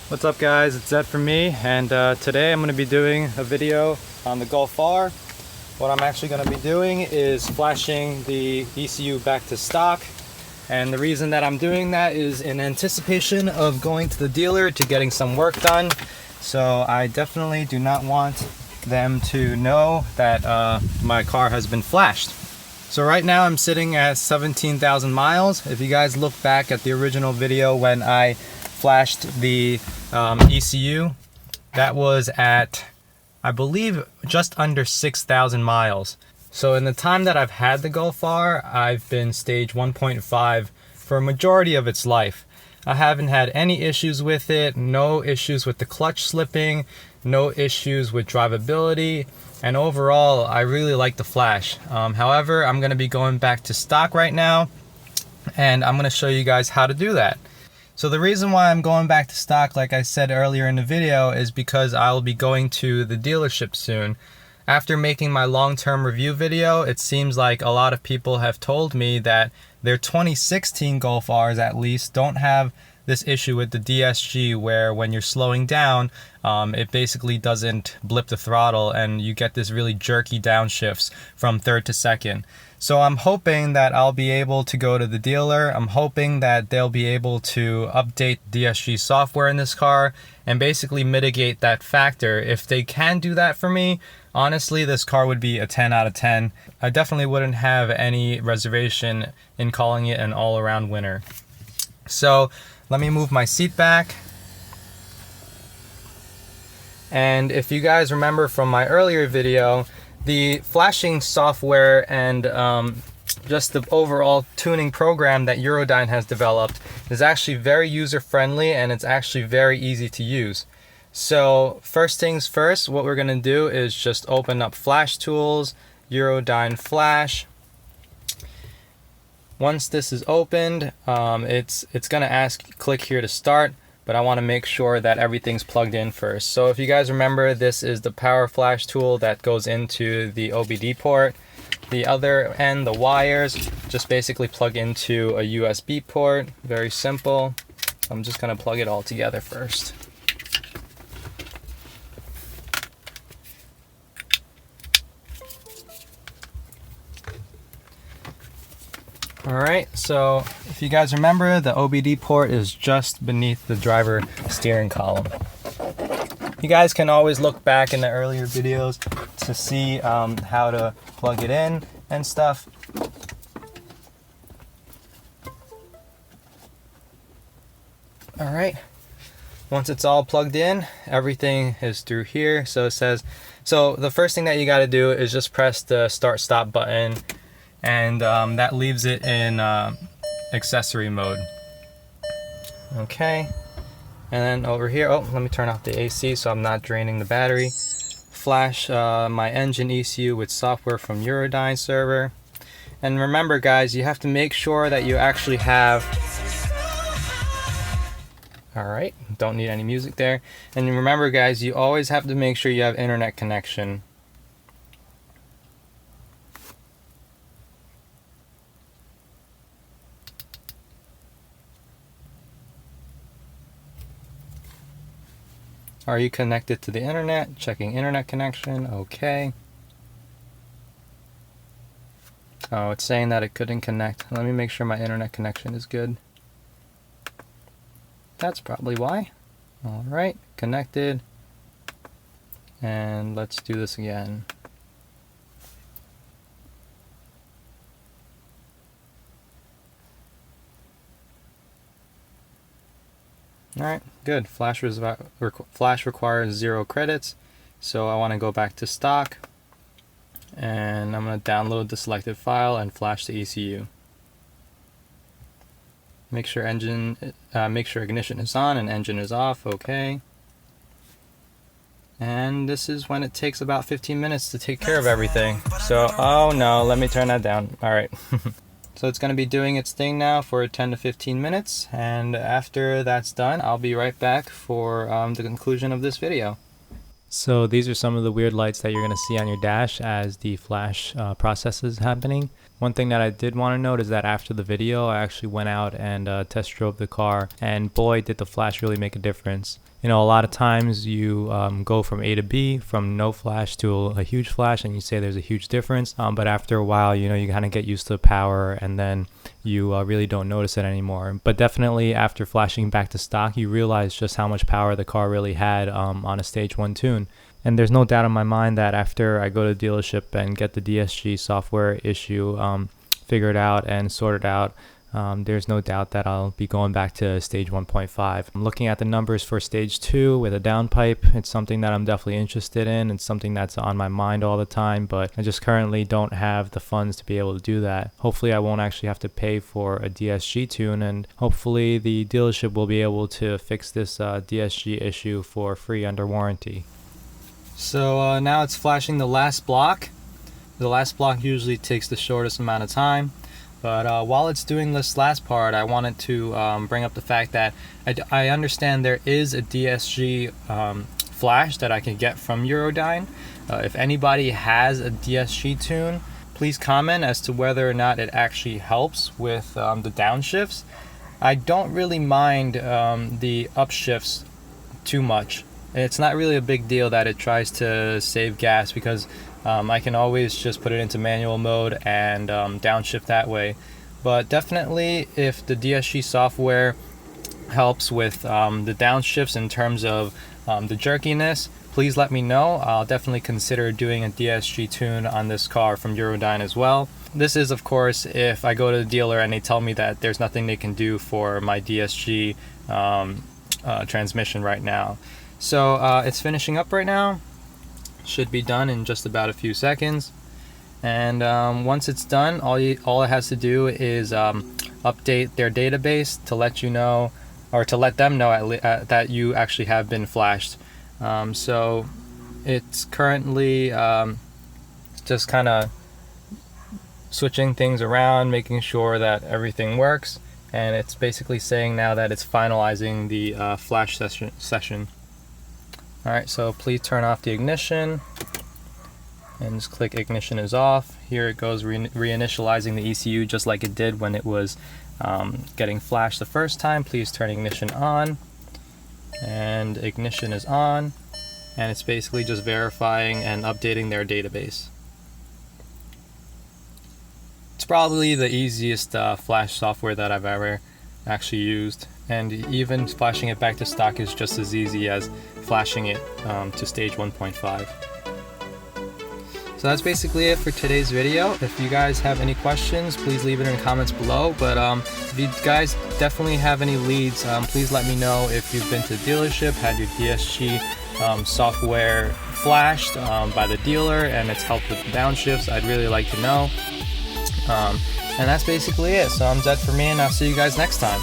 What's up guys, it's Zed from me, and today I'm going to be doing a video on the Golf R. What I'm actually going to be doing is flashing the ECU back to stock, and the reason that I'm doing that is in anticipation of going to the dealer to getting some work done. So I definitely do not want them to know that my car has been flashed. So right now I'm sitting at 17,000 miles. If you guys look back at the original video when I flashed the ECU, that was at, I believe, just under 6,000 miles. So in the time that I've had the Golf R, I've been stage 1.5 for a majority of its life. I haven't had any issues with it, no issues with the clutch slipping, no issues with drivability, and overall I really like the flash. However, I'm going to be going back to stock right now, and I'm going to show you guys how to do that. So the reason why I'm going back to stock, like I said earlier in the video, is because I'll be going to the dealership soon. After making my long-term review video, it seems like a lot of people have told me that their 2016 Golf Rs at least don't have this issue with the DSG, where when you're slowing down, it basically doesn't blip the throttle and you get this really jerky downshifts from third to second. So I'm hoping that I'll be able to go to the dealer. I'm hoping that they'll be able to update DSG software in this car and basically mitigate that factor. If they can do that for me, honestly, this car would be a 10 out of 10. I definitely wouldn't have any reservation in calling it an all-around winner. So let me move my seat back. And if you guys remember from my earlier video, the flashing software and just the overall tuning program that Eurodyne has developed is actually very user-friendly, and it's actually very easy to use. So first things first, what we're going to do is just open up Flash Tools, Eurodyne Flash. Once this is opened, it's going to ask click here to start, but I want to make sure that everything's plugged in first. So if you guys remember, this is the power flash tool that goes into the OBD port. The other end, the wires, just basically plug into a USB port. Very simple. I'm just going to plug it all together first. Alright, so if you guys remember, the OBD port is just beneath the driver steering column. You guys can always look back in the earlier videos to see how to plug it in and stuff. Alright, once it's all plugged in, everything is through here. So it says, so the first thing that you got to do is just press the start stop button, and that leaves it in accessory mode. Okay, and then over here, oh, let me turn off the AC so I'm not draining the battery. Flash my engine ECU with software from Eurodyne server. And remember guys, you have to make sure that you actually have, alright, don't need any music there. And remember guys, you always have to make sure you have internet connection. Are you connected to the internet? Checking internet connection. Okay. Oh, it's saying that it couldn't connect. Let me make sure my internet connection is good. That's probably why. Alright, connected. And let's do this again. Alright, good. Flash requires 0 credits, so I want to go back to stock, and I'm going to download the selected file and flash the ECU. Make sure ignition is on and engine is off. Okay. And this is when it takes about 15 minutes to take care of everything. So, oh no, let me turn that down. Alright. So it's going to be doing its thing now for 10 to 15 minutes, and after that's done, I'll be right back for the conclusion of this video. So these are some of the weird lights that you're going to see on your dash as the flash process is happening. One thing that I did want to note is that after the video, I actually went out and test drove the car, and boy, did the flash really make a difference. You know, a lot of times you go from A to B, from no flash to a huge flash, and you say there's a huge difference. But after a while, you know, you kind of get used to the power, and then you really don't notice it anymore. But definitely after flashing back to stock, you realize just how much power the car really had on a stage 1 tune. And there's no doubt in my mind that after I go to the dealership and get the DSG software issue figured out and sorted out, there's no doubt that I'll be going back to stage 1.5. I'm looking at the numbers for stage 2 with a downpipe. It's something that I'm definitely interested in. It's something that's on my mind all the time, but I just currently don't have the funds to be able to do that. Hopefully I won't actually have to pay for a DSG tune, and hopefully the dealership will be able to fix this DSG issue for free under warranty. So now it's flashing the last block. The last block usually takes the shortest amount of time, but while it's doing this last part, I wanted to bring up the fact that I understand there is a DSG flash that I can get from Eurodyne. If anybody has a DSG tune, please comment as to whether or not it actually helps with the downshifts. I don't really mind the upshifts too much. It's not really a big deal that it tries to save gas, because I can always just put it into manual mode and downshift that way. But definitely if the DSG software helps with the downshifts in terms of the jerkiness, please let me know. I'll definitely consider doing a DSG tune on this car from Eurodyne as well. This is, of course, if I go to the dealer and they tell me that there's nothing they can do for my DSG transmission right now. So it's finishing up right now. Should be done in just about a few seconds. And once it's done, all it has to do is update their database to let you know, or to let them know that you actually have been flashed. So it's currently just kind of switching things around, making sure that everything works. And it's basically saying now that it's finalizing the flash session. Alright, so please turn off the ignition and just click ignition is off. Here it goes reinitializing the ECU just like it did when it was getting flashed the first time. Please turn ignition on, and ignition is on, and it's basically just verifying and updating their database. It's probably the easiest flash software that I've ever actually used, and even flashing it back to stock is just as easy as flashing it to stage 1.5. So that's basically it for today's video. If you guys have any questions, please leave it in the comments below. But if you guys definitely have any leads, please let me know if you've been to the dealership, had your DSG software flashed by the dealer and it's helped with the downshifts. I'd really like to know. And that's basically it. So I'm Zed for me, and I'll see you guys next time.